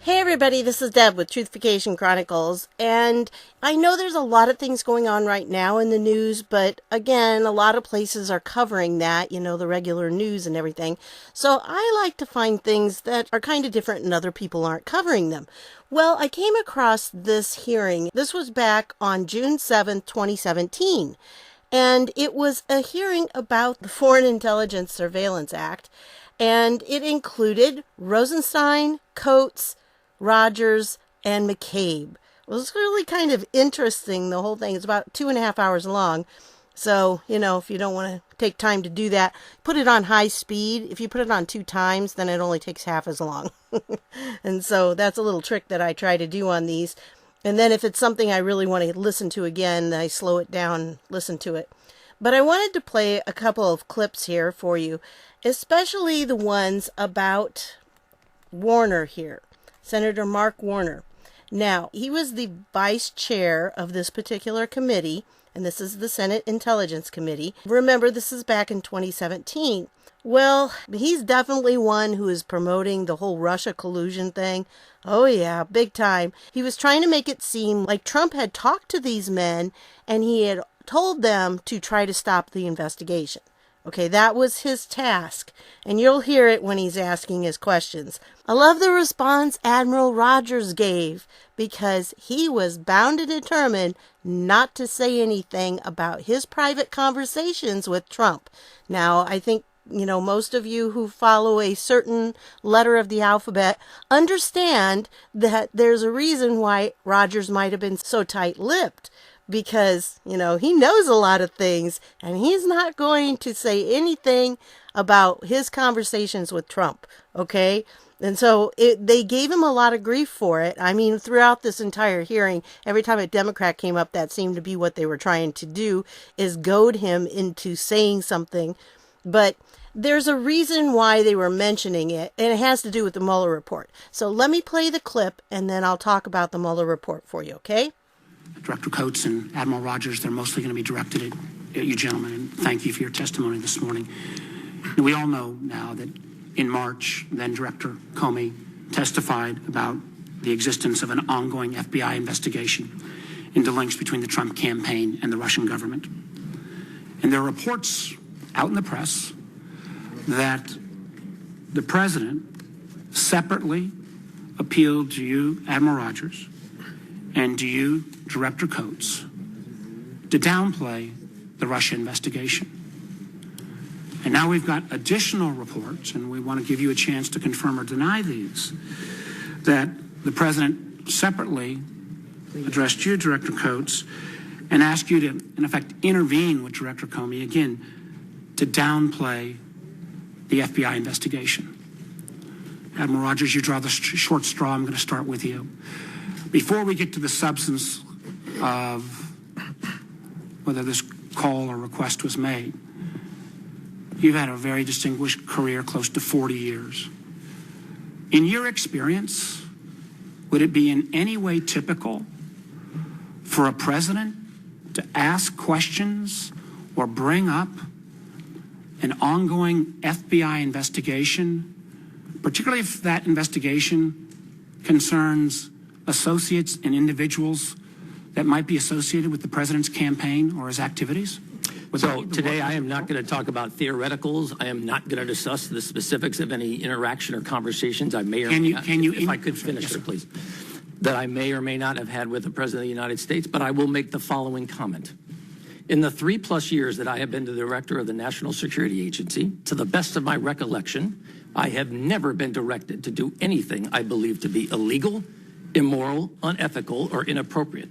Hey everybody, this is Deb with Truthification Chronicles, and I know there's a lot of things going on right now in the news, but again, a lot of places are covering that, the regular news and everything. So I like to find things that are kind of different and other people aren't covering them. Well, I came across this hearing. This was back on June 7th, 2017, and it was a hearing about the Foreign Intelligence Surveillance Act, and it included Rosenstein, Coates, Rogers, and McCabe. It was really kind of interesting, the whole thing. It's about 2.5 hours long. So, if you don't want to take time to do that, put it on high speed. If you put it on 2 times, then it only takes half as long. And so that's a little trick that I try to do on these. And then if it's something I really want to listen to again, then I slow it down and listen to it. But I wanted to play a couple of clips here for you, especially the ones about Warner here. Senator Mark Warner. Now, he was the vice chair of this particular committee, and this is the Senate Intelligence Committee. Remember, this is back in 2017. Well, he's definitely one who is promoting the whole Russia collusion thing. Oh yeah, big time. He was trying to make it seem like Trump had talked to these men, and he had told them to try to stop the investigation. Okay, that was his task, and you'll hear it when he's asking his questions. I love the response Admiral Rogers gave, because he was bound and determined not to say anything about his private conversations with Trump. Now, I think, most of you who follow a certain letter of the alphabet understand that there's a reason why Rogers might have been so tight-lipped. Because, he knows a lot of things, and he's not going to say anything about his conversations with Trump, okay? And so they gave him a lot of grief for it. I mean, throughout this entire hearing, every time a Democrat came up, that seemed to be what they were trying to do, is goad him into saying something. But there's a reason why they were mentioning it, and it has to do with the Mueller Report. So let me play the clip, and then I'll talk about the Mueller Report for you, okay? Director Coates and Admiral Rogers, they're mostly going to be directed at you gentlemen, and thank you for your testimony this morning. We all know now that in March, then Director Comey testified about the existence of an ongoing FBI investigation into links between the Trump campaign and the Russian government. And there are reports out in the press that the president separately appealed to you, Admiral Rogers, and to you, Director Coates, to downplay the Russia investigation. And now we've got additional reports, and we want to give you a chance to confirm or deny these, that the president separately addressed you, Director Coates, and asked you to, in effect, intervene with Director Comey, again, to downplay the FBI investigation. Admiral Rogers, you draw the short straw. I'm going to start with you. Before we get to the substance of whether this call or request was made, you've had a very distinguished career, close to 40 years. In your experience, would it be in any way typical for a president to ask questions or bring up an ongoing FBI investigation, particularly if that investigation concerns associates and individuals that might be associated with the president's campaign or his activities? So today I am not going to talk about theoreticals. I am not going to discuss the specifics of any interaction or conversations I may or may not. If I could finish, sir, please. That I may or may not have had with the President of the United States, but I will make the following comment. In the 3+ years that I have been the director of the National Security Agency, to the best of my recollection, I have never been directed to do anything I believe to be illegal, immoral, unethical, or inappropriate.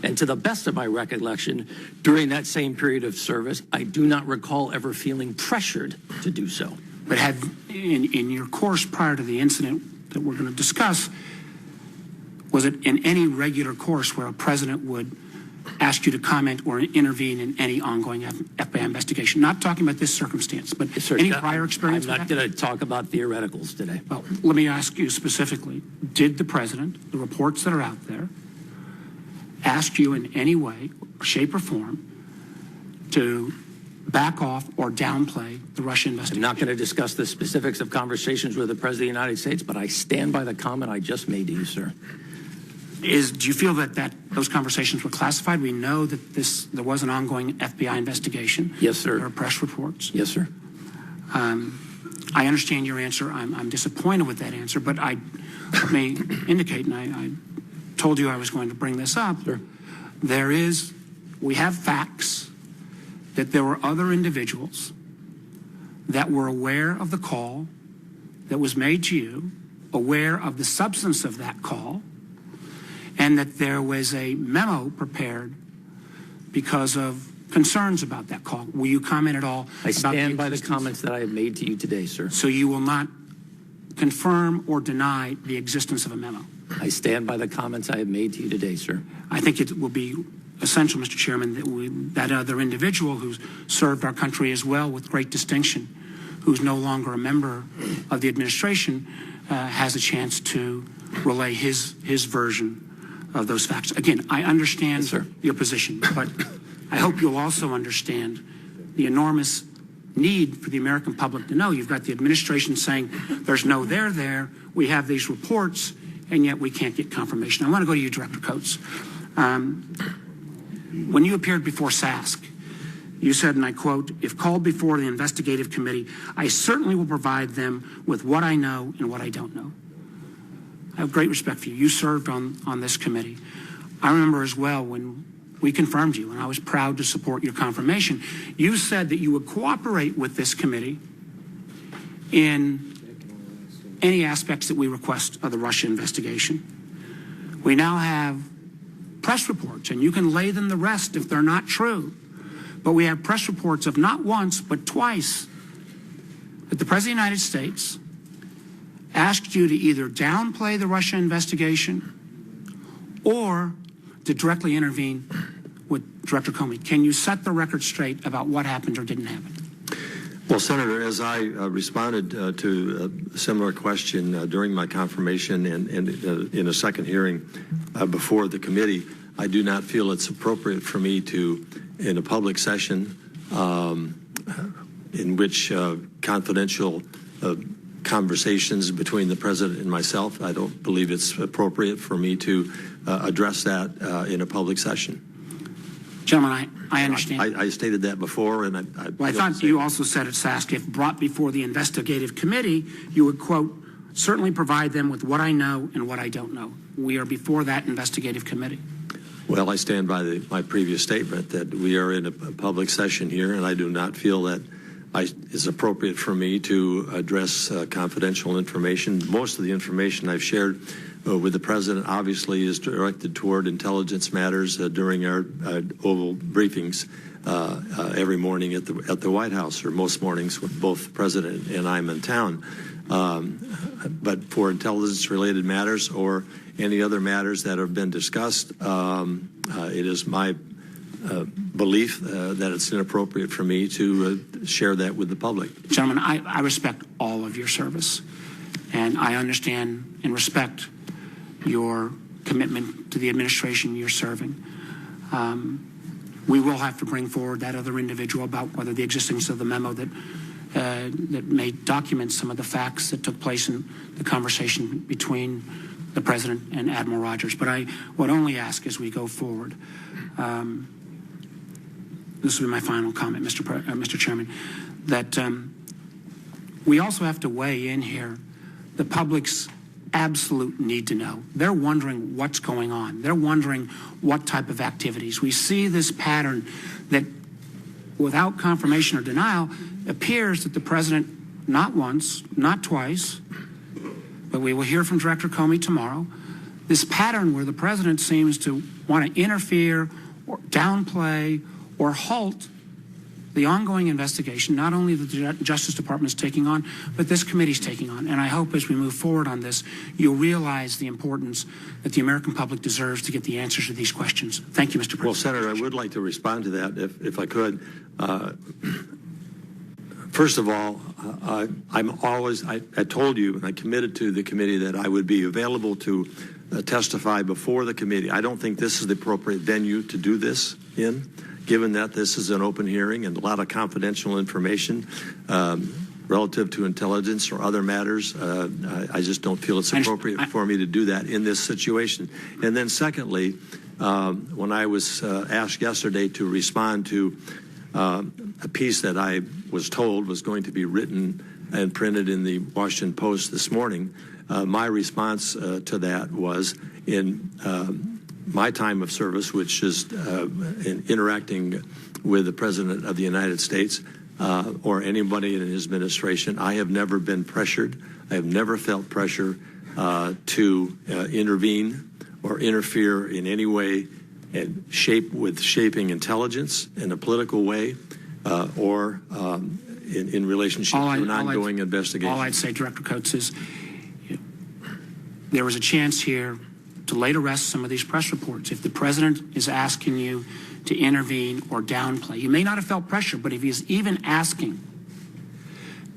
And to the best of my recollection, during that same period of service, I do not recall ever feeling pressured to do so. But in your course prior to the incident that we're going to discuss, was it in any regular course where a president would ask you to comment or intervene in any ongoing FBI investigation? Not talking about this circumstance, but any prior experience? I'm not going to talk about theoreticals today. Well, let me ask you specifically, did the president, the reports that are out there, ask you in any way, shape, or form to back off or downplay the Russia investigation. I'm not going to discuss the specifics of conversations with the President of the United States, but I stand by the comment I just made to you, sir. Do you feel that those conversations were classified? We know that there was an ongoing FBI investigation. Yes, sir. There are press reports. Yes, sir. I understand your answer. I'm disappointed with that answer, but I may indicate, and I told you I was going to bring this up. Sure. We have facts that there were other individuals that were aware of the call that was made to you, aware of the substance of that call, and that there was a memo prepared because of concerns about that call. Will you comment at all? I stand by the comments that I have made to you today, sir. So you will not confirm or deny the existence of a memo? I stand by the comments I have made to you today, sir. I think it will be essential, Mr. Chairman, that other individual who's served our country as well with great distinction, who's no longer a member of the administration, has a chance to relay his version of those facts. Again, I understand your position, but I hope you'll also understand the enormous need for the American public to know. You've got the administration saying there's no there. We have these reports, and yet we can't get confirmation. I want to go to you, Director Coates. When you appeared before SASC, you said, and I quote, "If called before the investigative committee, I certainly will provide them with what I know and what I don't know." I have great respect for you. You served on this committee. I remember as well when we confirmed you, and I was proud to support your confirmation. You said that you would cooperate with this committee in any aspects that we request of the Russia investigation. We now have press reports, and you can lay them to rest if they're not true. But we have press reports of not once, but twice, that the President of the United States asked you to either downplay the Russia investigation or to directly intervene with Director Comey. Can you set the record straight about what happened or didn't happen? Well, Senator, as I responded to a similar question during my confirmation and in a second hearing before the committee, I do not feel it's appropriate for me to, in a public session in which confidential conversations between the President and myself, I don't believe it's appropriate for me to address that in a public session. Gentlemen, I understand. I stated that before, and I thought you also said at SASC, if brought before the investigative committee, you would, quote, certainly provide them with what I know and what I don't know. We are before that investigative committee. Well, I stand by my previous statement that we are in a public session here, and I do not feel that it's appropriate for me to address confidential information. Most of the information I've shared with the President obviously is directed toward intelligence matters during our oval briefings every morning at the White House, or most mornings when both the President and I'm in town. But for intelligence-related matters or any other matters that have been discussed, it is my belief that it's inappropriate for me to share that with the public. Gentlemen, I respect all of your service, and I understand and respect your commitment to the administration you're serving. We will have to bring forward that other individual about whether the existence of the memo that may document some of the facts that took place in the conversation between the President and Admiral Rogers. But I would only ask as we go forward, this will be my final comment, Mr. Chairman, that we also have to weigh in here the public's absolute need to know. They're wondering what's going on. They're wondering what type of activities. We see this pattern that, without confirmation or denial, appears that the President, not once, not twice, but we will hear from Director Comey tomorrow, this pattern where the President seems to want to interfere or downplay or halt the ongoing investigation, not only the Justice Department is taking on, but this committee is taking on. And I hope as we move forward on this, you'll realize the importance that the American public deserves to get the answers to these questions. Thank you, Mr. President. Well, Senator, I would like to respond to that if I could. First of all, I told you and I committed to the committee that I would be available to testify before the committee. I don't think this is the appropriate venue to do this in. given that this is an open hearing and a lot of confidential information relative to intelligence or other matters, I just don't feel it's appropriate for me to do that in this situation. And then secondly, when I was asked yesterday to respond to a piece that I was told was going to be written and printed in the Washington Post this morning, my response to that was, in my time of service, which is in interacting with the President of the United States or anybody in his administration, I have never been pressured. I have never felt pressure to intervene or interfere in any way and shaping intelligence in a political way or in relationship to an ongoing investigation. All I'd say, Director Coates, is there was a chance here to lay to rest some of these press reports. If the president is asking you to intervene or downplay, you may not have felt pressure, but if he's even asking,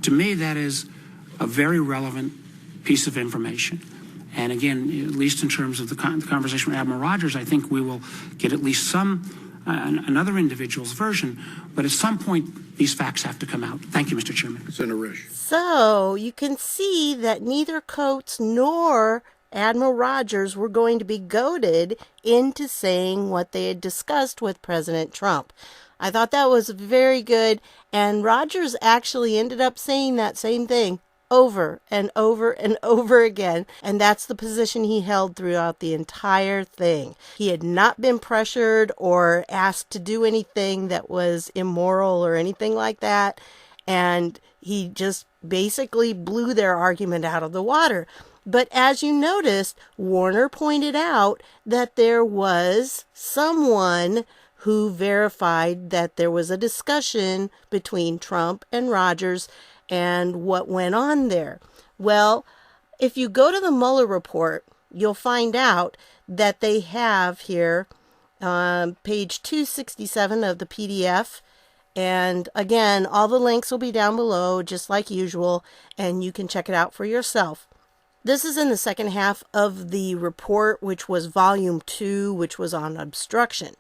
to me, that is a very relevant piece of information. And again, at least in terms of the conversation with Admiral Rogers, I think we will get at least another individual's version. But at some point, these facts have to come out. Thank you, Mr. Chairman. Senator Risch. So you can see that neither Coates nor Admiral Rogers were going to be goaded into saying what they had discussed with President Trump. I thought that was very good, and Rogers actually ended up saying that same thing over and over and over again, and that's the position he held throughout the entire thing. He had not been pressured or asked to do anything that was immoral or anything like that, and he just basically blew their argument out of the water. But as you noticed, Warner pointed out that there was someone who verified that there was a discussion between Trump and Rogers and what went on there. Well, if you go to the Mueller Report, you'll find out that they have here page 267 of the PDF. And again, all the links will be down below, just like usual, and you can check it out for yourself. This is in the second half of the report, which was volume 2, which was on obstruction,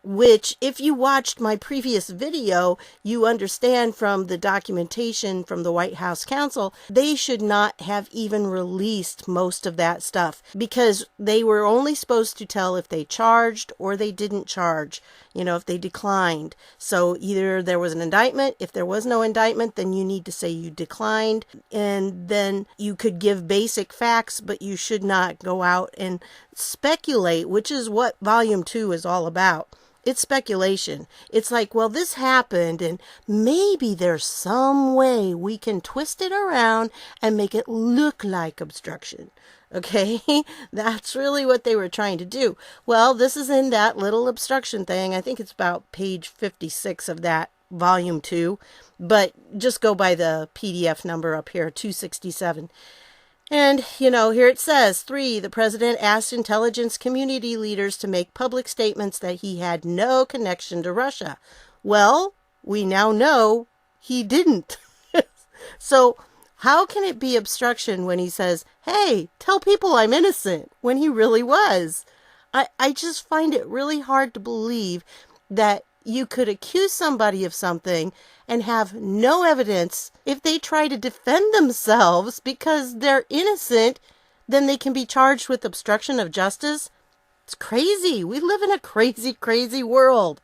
which if you watched my previous video, you understand from the documentation from the White House counsel, they should not have even released most of that stuff because they were only supposed to tell if they charged or they didn't charge, if they declined. So either there was an indictment. If there was no indictment, then you need to say you declined, and then you could give basic facts, but you should not go out and speculate, which is what volume 2 is all about. It's speculation. It's like, well, this happened, and maybe there's some way we can twist it around and make it look like obstruction. Okay? That's really what they were trying to do. Well, this is in that little obstruction thing. I think it's about page 56 of that volume 2, but just go by the PDF number up here, 267. And, here it says, 3, the president asked intelligence community leaders to make public statements that he had no connection to Russia. Well, we now know he didn't. So how can it be obstruction when he says, hey, tell people I'm innocent, when he really was? I just find it really hard to believe that you could accuse somebody of something and have no evidence. If they try to defend themselves because they're innocent, then they can be charged with obstruction of justice. It's crazy. We live in a crazy, crazy world.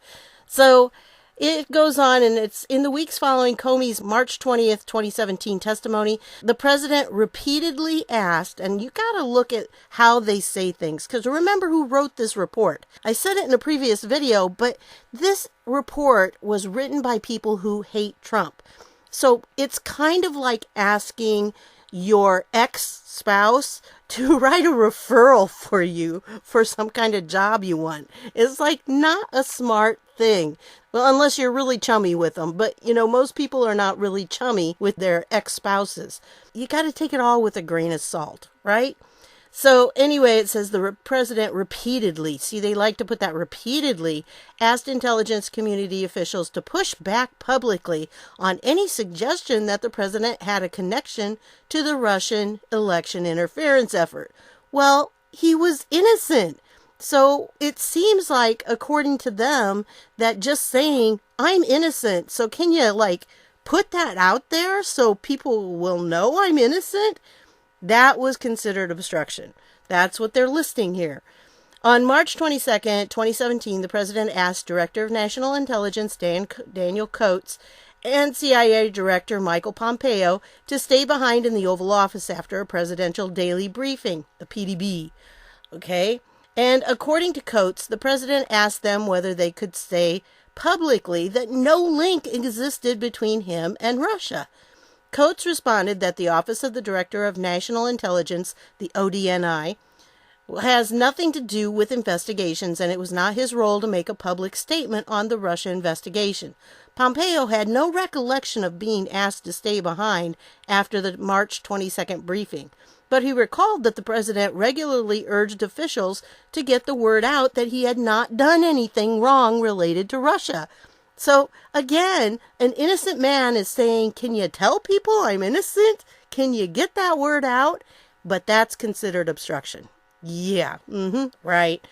So it goes on, and it's in the weeks following Comey's March 20th, 2017 testimony, the president repeatedly asked, and you got to look at how they say things, because remember who wrote this report. I said it in a previous video, but this report was written by people who hate Trump. So it's kind of like asking your ex-spouse to write a referral for you for some kind of job you want. It's like not a smart thing. Well, unless you're really chummy with them. But, most people are not really chummy with their ex-spouses. You got to take it all with a grain of salt, right? So anyway, it says the president repeatedly, see, they like to put that repeatedly, asked intelligence community officials to push back publicly on any suggestion that the president had a connection to the Russian election interference effort. Well, he was innocent. So it seems like, according to them, that just saying, I'm innocent, so can you, put that out there so people will know I'm innocent? That was considered obstruction. That's what they're listing here. On March 22nd, 2017, the president asked Director of National Intelligence Daniel Coates and CIA Director Michael Pompeo to stay behind in the Oval Office after a presidential daily briefing, the PDB. Okay? And according to Coates, the president asked them whether they could say publicly that no link existed between him and Russia. Coates responded that the Office of the Director of National Intelligence, the ODNI, has nothing to do with investigations, and it was not his role to make a public statement on the Russia investigation. Pompeo had no recollection of being asked to stay behind after the March 22nd briefing, but he recalled that the president regularly urged officials to get the word out that he had not done anything wrong related to Russia. So, again, an innocent man is saying, can you tell people I'm innocent? Can you get that word out? But that's considered obstruction. Yeah, right.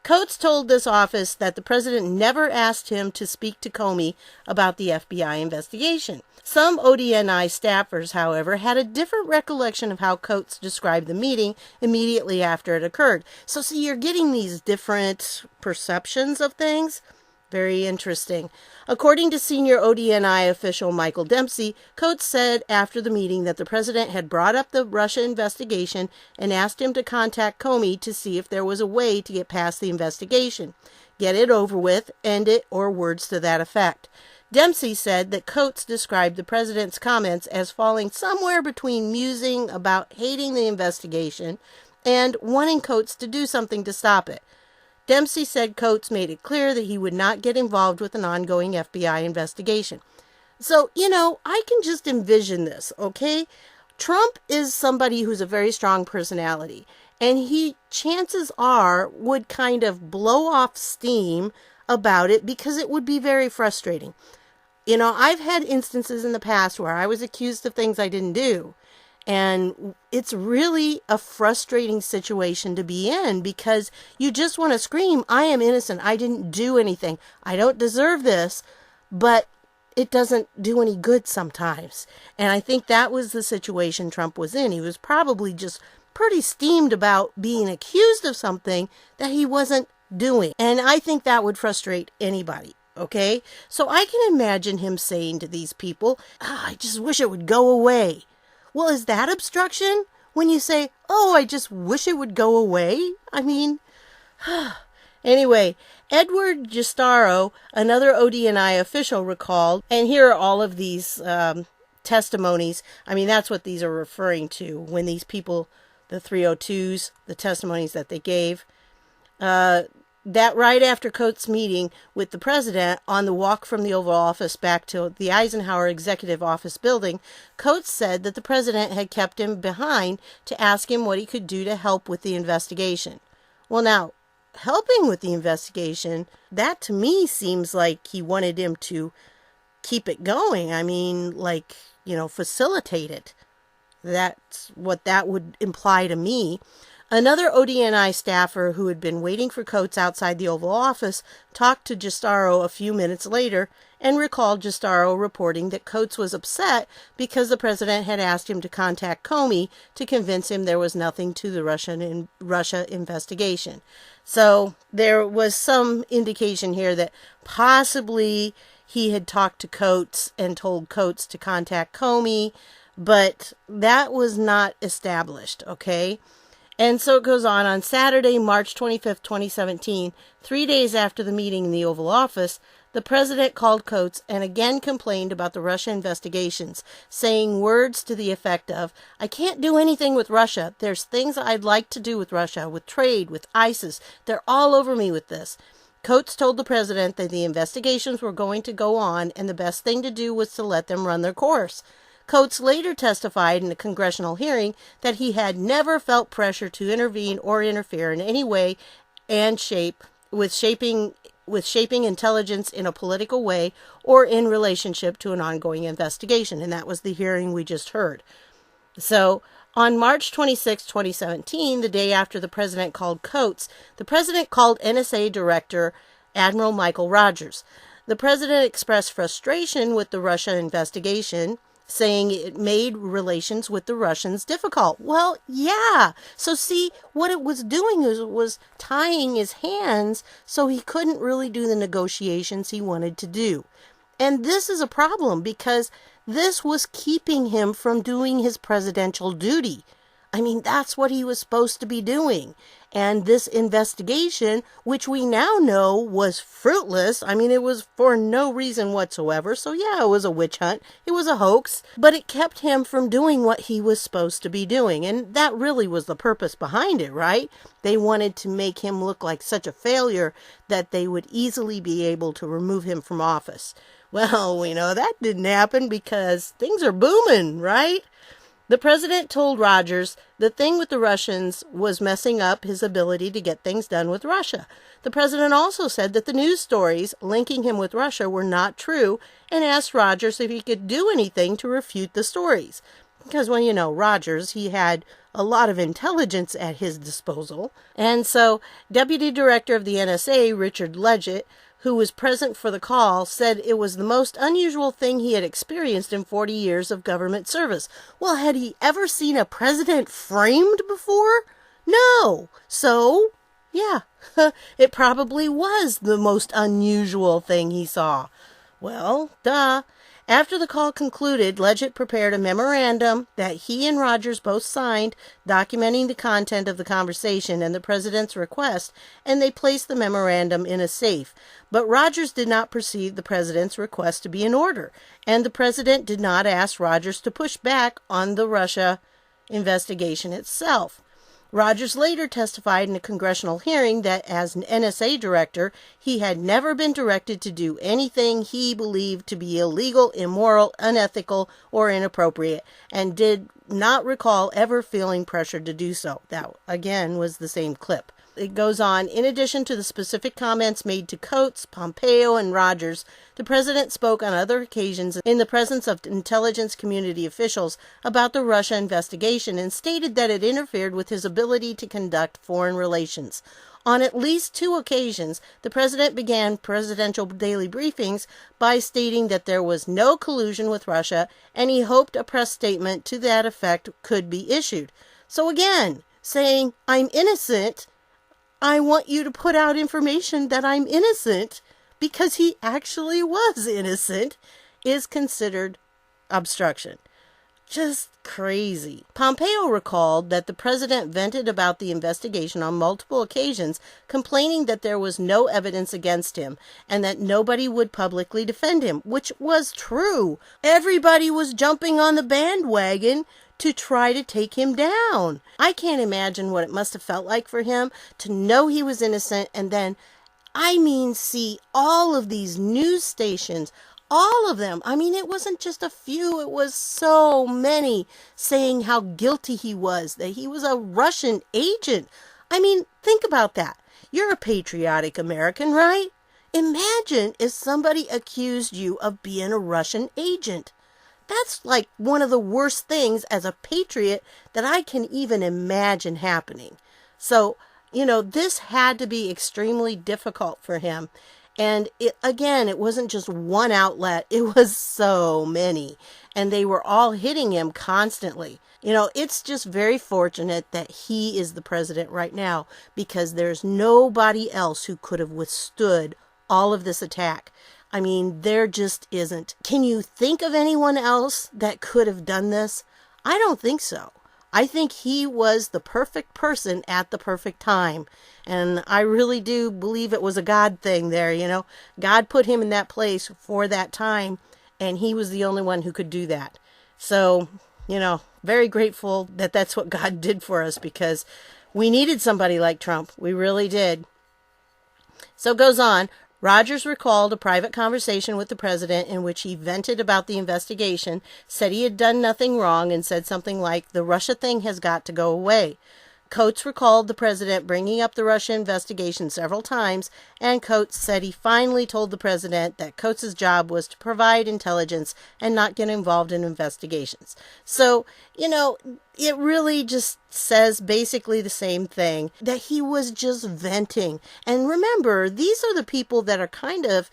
Coates told this office that the president never asked him to speak to Comey about the FBI investigation. Some ODNI staffers, however, had a different recollection of how Coates described the meeting immediately after it occurred. So see, you're getting these different perceptions of things. Very interesting. According to senior ODNI official Michael Dempsey, Coates said after the meeting that the president had brought up the Russia investigation and asked him to contact Comey to see if there was a way to get past the investigation, get it over with, end it, or words to that effect. Dempsey said that Coates described the president's comments as falling somewhere between musing about hating the investigation and wanting Coates to do something to stop it. Dempsey said Coates made it clear that he would not get involved with an ongoing FBI investigation. So, I can just envision this, okay? Trump is somebody who's a very strong personality, and he, chances are, would kind of blow off steam about it because it would be very frustrating. I've had instances in the past where I was accused of things I didn't do. And it's really a frustrating situation to be in because you just want to scream, I am innocent. I didn't do anything. I don't deserve this. But it doesn't do any good sometimes. And I think that was the situation Trump was in. He was probably just pretty steamed about being accused of something that he wasn't doing. And I think that would frustrate anybody. Okay? So I can imagine him saying to these people, I just wish it would go away. Well, is that obstruction? When you say, I just wish it would go away? I mean, anyway, Edward Gistaro, another ODNI official, recalled, and here are all of these testimonies. I mean, that's what these are referring to when these people, the 302s, the testimonies that they gave, that right after Coates' meeting with the president on the walk from the Oval Office back to the Eisenhower Executive Office building, Coates said that the president had kept him behind to ask him what he could do to help with the investigation. Well, now, helping with the investigation, that to me seems like he wanted him to keep it going. I mean, facilitate it. That's what that would imply to me. Another ODNI staffer who had been waiting for Coates outside the Oval Office talked to Gistaro a few minutes later and recalled Gistaro reporting that Coates was upset because the president had asked him to contact Comey to convince him there was nothing to the Russia investigation. So there was some indication here that possibly he had talked to Coates and told Coates to contact Comey, but that was not established, okay? And so it goes on Saturday, March 25th, 2017, 3 days after the meeting in the Oval Office, the president called Coates and again complained about the Russia investigations, saying words to the effect of, I can't do anything with Russia. There's things I'd like to do with Russia, with trade, with ISIS. They're all over me with this. Coates told the president that the investigations were going to go on and the best thing to do was to let them run their course. Coates later testified in a congressional hearing that he had never felt pressure to intervene or interfere in any way and shaping intelligence in a political way or in relationship to an ongoing investigation. And that was the hearing we just heard. So On March 26, 2017, the day after the president called Coates, the president called NSA Director Admiral Michael Rogers. The president expressed frustration with the Russia investigation, saying it made relations with the Russians difficult. Well, yeah. So see, what it was doing was tying his hands so he couldn't really do the negotiations he wanted to do. And this is a problem because this was keeping him from doing his presidential duty. I mean, that's what he was supposed to be doing. And this investigation, which we now know was fruitless, I mean, it was for no reason whatsoever. So yeah, it was a witch hunt. It was a hoax, but it kept him from doing what he was supposed to be doing. And that really was the purpose behind it, right? They wanted to make him look like such a failure that they would easily be able to remove him from office. Well, we know that didn't happen because things are booming, right? The president told Rogers the thing with the Russians was messing up his ability to get things done with Russia. The president also said that the news stories linking him with Russia were not true and asked Rogers if he could do anything to refute the stories. Because, well, you know, Rogers, he had a lot of intelligence at his disposal. And so Deputy Director of the NSA, Richard Leggett, who was present for the call, said it was the most unusual thing he had experienced in 40 years of government service. Well, had he ever seen a president framed before? No. So, yeah, it probably was the most unusual thing he saw. Well, duh. After the call concluded, Leggett prepared a memorandum that he and Rogers both signed, documenting the content of the conversation and the president's request, and they placed the memorandum in a safe. But Rogers did not perceive the president's request to be in order, and the president did not ask Rogers to push back on the Russia investigation itself. Rogers later testified in a congressional hearing that as an NSA director, he had never been directed to do anything he believed to be illegal, immoral, unethical, or inappropriate, and did not recall ever feeling pressured to do so. That, again, was the same clip. It goes on, in addition to the specific comments made to Coates, Pompeo, and Rogers, the president spoke on other occasions in the presence of intelligence community officials about the Russia investigation and stated that it interfered with his ability to conduct foreign relations. On at least 2 occasions, the president began presidential daily briefings by stating that there was no collusion with Russia, and he hoped a press statement to that effect could be issued. So again, saying, I'm innocent, I want you to put out information that I'm innocent because he actually was innocent is considered obstruction. Just crazy. Pompeo recalled that the president vented about the investigation on multiple occasions, complaining that there was no evidence against him and that nobody would publicly defend him, which was true. Everybody was jumping on the bandwagon to try to take him down. I can't imagine what it must have felt like for him to know he was innocent and then, see all of these news stations, all of them. It wasn't just a few, it was so many saying how guilty he was, that he was a Russian agent. Think about that. You're a patriotic American, right? Imagine if somebody accused you of being a Russian agent. That's like one of the worst things as a patriot that I can even imagine happening. So, this had to be extremely difficult for him. And it wasn't just one outlet. It was so many. And they were all hitting him constantly. It's just very fortunate that he is the president right now because there's nobody else who could have withstood all of this attack. There just isn't. Can you think of anyone else that could have done this? I don't think so. I think he was the perfect person at the perfect time. And I really do believe it was a God thing there, God put him in that place for that time, and he was the only one who could do that. So, very grateful that that's what God did for us because we needed somebody like Trump. We really did. So it goes on. Rogers recalled a private conversation with the president in which he vented about the investigation, said he had done nothing wrong, and said something like, the Russia thing has got to go away. Coates recalled the president bringing up the Russia investigation several times, and Coates said he finally told the president that Coates' job was to provide intelligence and not get involved in investigations. So, it really just says basically the same thing, that he was just venting. And remember, these are the people that are kind of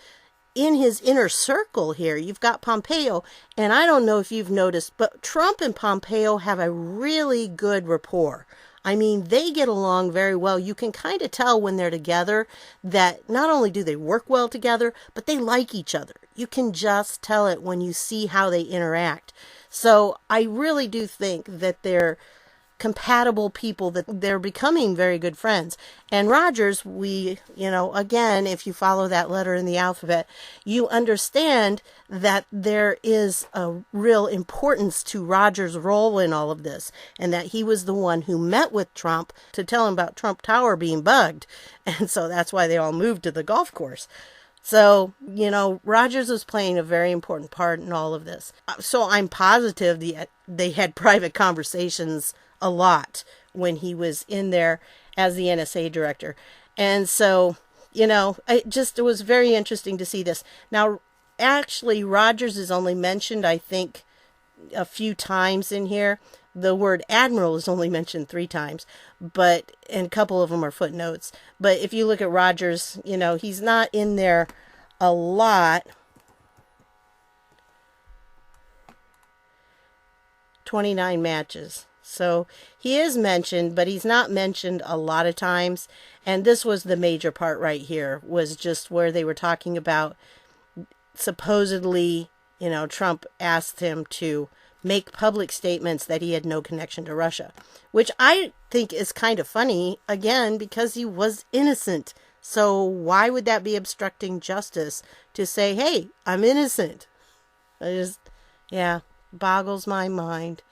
in his inner circle here. You've got Pompeo, and I don't know if you've noticed, but Trump and Pompeo have a really good rapport. I mean, they get along very well. You can kind of tell when they're together that not only do they work well together, but they like each other. You can just tell it when you see how they interact. So I really do think that they're compatible people, that they're becoming very good friends. And Rogers, again, if you follow that letter in the alphabet, you understand that there is a real importance to Rogers' role in all of this, and that he was the one who met with Trump to tell him about Trump Tower being bugged. And so that's why they all moved to the golf course. So, Rogers was playing a very important part in all of this. So I'm positive they had private conversations a lot when he was in there as the NSA director. And so, it was very interesting to see this. Now, actually, Rogers is only mentioned, I think, a few times in here. The word admiral is only mentioned 3 times, and a couple of them are footnotes. But if you look at Rogers, he's not in there a lot. 29 matches. So he is mentioned, but he's not mentioned a lot of times. And this was the major part right here, was just where they were talking about supposedly, Trump asked him to make public statements that he had no connection to Russia, which I think is kind of funny, again, because he was innocent. So why would that be obstructing justice to say, hey, I'm innocent? Boggles my mind.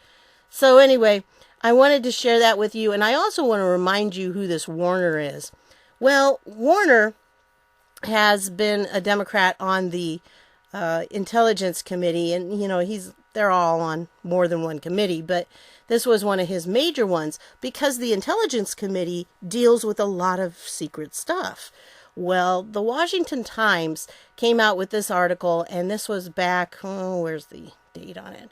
So anyway, I wanted to share that with you, and I also want to remind you who this Warner is. Well, Warner has been a Democrat on the Intelligence Committee, and they're all on more than one committee, but this was one of his major ones because the Intelligence Committee deals with a lot of secret stuff. Well, the Washington Times came out with this article, and this was back, where's the date on it?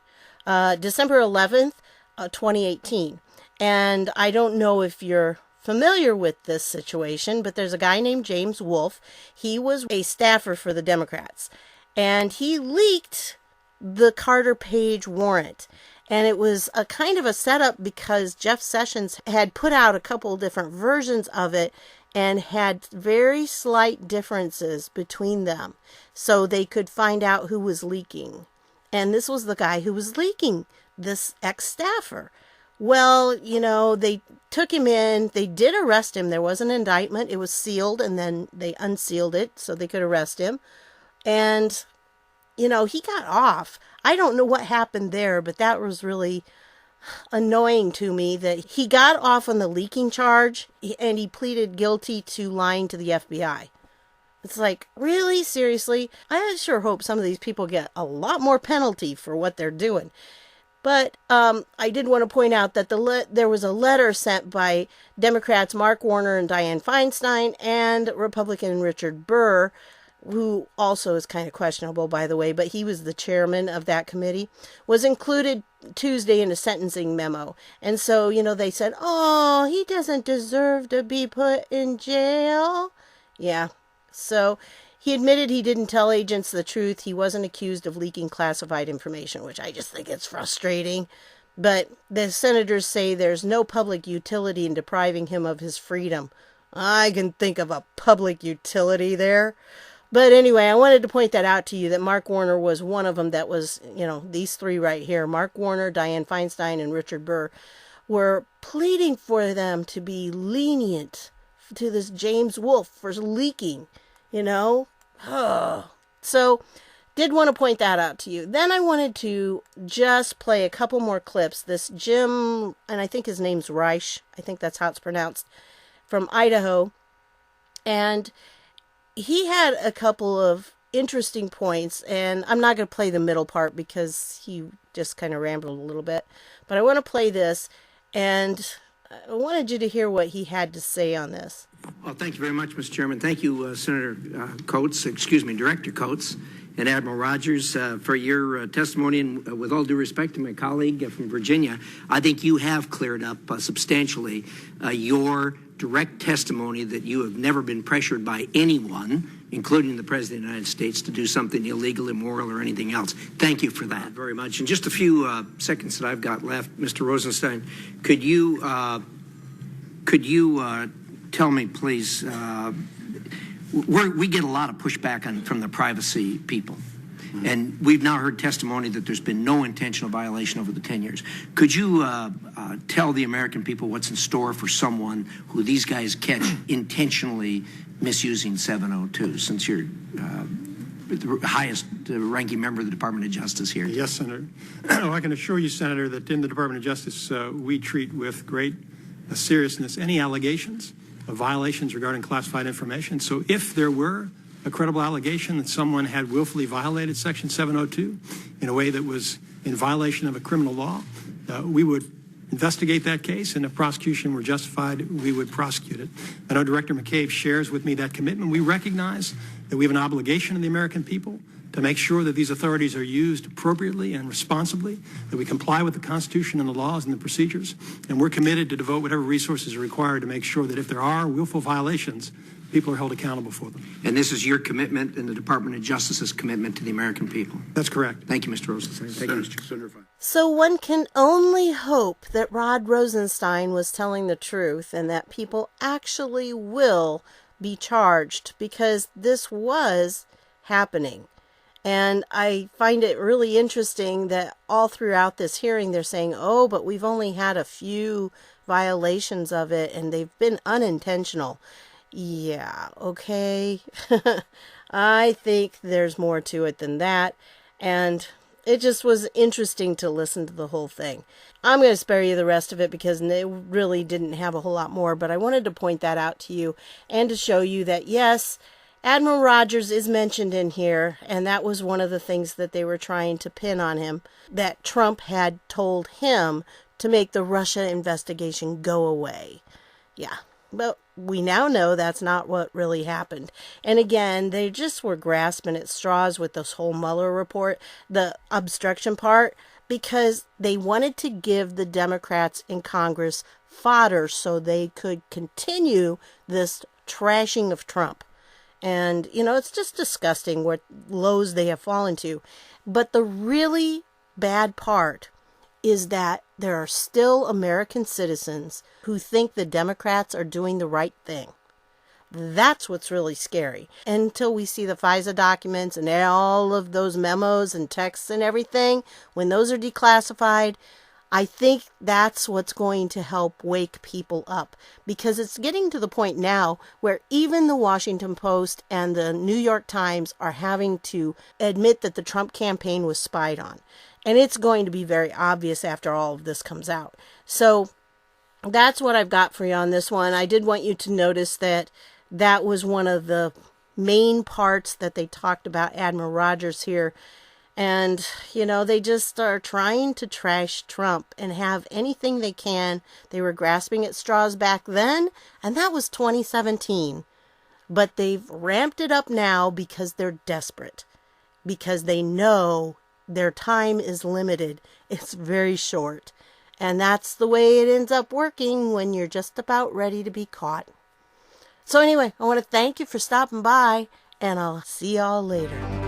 December 11th, 2018. And I don't know if you're familiar with this situation, but there's a guy named James Wolfe. He was a staffer for the Democrats, and he leaked the Carter Page warrant. And it was a kind of a setup because Jeff Sessions had put out a couple different versions of it and had very slight differences between them, so they could find out who was leaking. And this was the guy who was leaking, this ex-staffer. Well, they took him in. They did arrest him. There was an indictment. It was sealed, and then they unsealed it so they could arrest him. And, he got off. I don't know what happened there, but that was really annoying to me, that he got off on the leaking charge, and he pleaded guilty to lying to the FBI. It's like, really? Seriously? I sure hope some of these people get a lot more penalty for what they're doing. But I did want to point out that there was a letter sent by Democrats Mark Warner and Dianne Feinstein and Republican Richard Burr, who also is kind of questionable, by the way, but he was the chairman of that committee, was included Tuesday in a sentencing memo. And so, they said, oh, he doesn't deserve to be put in jail. Yeah. So he admitted he didn't tell agents the truth. He wasn't accused of leaking classified information, which I just think it's frustrating. But the senators say there's no public utility in depriving him of his freedom. I can think of a public utility there. But anyway, I wanted to point that out to you, that Mark Warner was one of them that was, these 3 right here, Mark Warner, Dianne Feinstein, and Richard Burr, were pleading for them to be lenient to this James Wolfe for leaking, So, did want to point that out to you. Then I wanted to just play a couple more clips. This Jim, and I think his name's Reich, I think that's how it's pronounced, from Idaho. And he had a couple of interesting points, and I'm not going to play the middle part because he just kind of rambled a little bit. But I want to play this, and I wanted you to hear what he had to say on this. Well, thank you very much, Mr. Chairman. Thank you, Director Coates and Admiral Rogers, for your testimony. And with all due respect to my colleague from Virginia, I think you have cleared up substantially your direct testimony that you have never been pressured by anyone, including the President of the United States, to do something illegal, immoral, or anything else. Thank you for that very much. In just a few seconds that I've got left, Mr. Rosenstein, could you tell me, please, we get a lot of pushback from the privacy people. And we've now heard testimony that there's been no intentional violation over the 10 years. Could you tell the American people what's in store for someone who these guys catch intentionally misusing 702, since you're the highest ranking member of the Department of Justice here? Yes, Senator. I can assure you, Senator, that in the Department of Justice, we treat with great seriousness any allegations of violations regarding classified information. So if there were a credible allegation that someone had willfully violated Section 702 in a way that was in violation of a criminal law, we would investigate that case, and if prosecution were justified, we would prosecute it. I know Director McCabe shares with me that commitment. We recognize that we have an obligation to the American people to make sure that these authorities are used appropriately and responsibly, that we comply with the Constitution and the laws and the procedures, and we're committed to devote whatever resources are required to make sure that if there are willful violations, people are held accountable for them. And this is your commitment and the Department of Justice's commitment to the American people? That's correct. Thank you, Mr. Rosenstein. Thank you, Mr. Senator. So one can only hope that Rod Rosenstein was telling the truth and that people actually will be charged, because this was happening. And I find it really interesting that all throughout this hearing they're saying, oh, but we've only had a few violations of it and they've been unintentional. Yeah, okay. I think there's more to it than that. And it just was interesting to listen to the whole thing. I'm going to spare you the rest of it because they really didn't have a whole lot more. But I wanted to point that out to you and to show you that, yes, Admiral Rogers is mentioned in here. And that was one of the things that they were trying to pin on him, that Trump had told him to make the Russia investigation go away. Yeah. But we now know that's not what really happened. And again, they just were grasping at straws with this whole Mueller report, the obstruction part, because they wanted to give the Democrats in Congress fodder so they could continue this trashing of Trump. And, you know, it's just disgusting what lows they have fallen to. But the really bad part is that there are still American citizens who think the Democrats are doing the right thing. That's what's really scary. Until we see the FISA documents and all of those memos and texts and everything, when those are declassified, I think that's what's going to help wake people up. Because it's getting to the point now where even the Washington Post and the New York Times are having to admit that the Trump campaign was spied on. And it's going to be very obvious after all of this comes out. So that's what I've got for you on this one. I did want you to notice that that was one of the main parts that they talked about Admiral Rogers here. And, you know, they just are trying to trash Trump and have anything they can. They were grasping at straws back then, and that was 2017. But they've ramped it up now because they're desperate. Because they know their time is limited. It's very short. And that's the way it ends up working when you're just about ready to be caught. So anyway, I want to thank you for stopping by, and I'll see y'all later.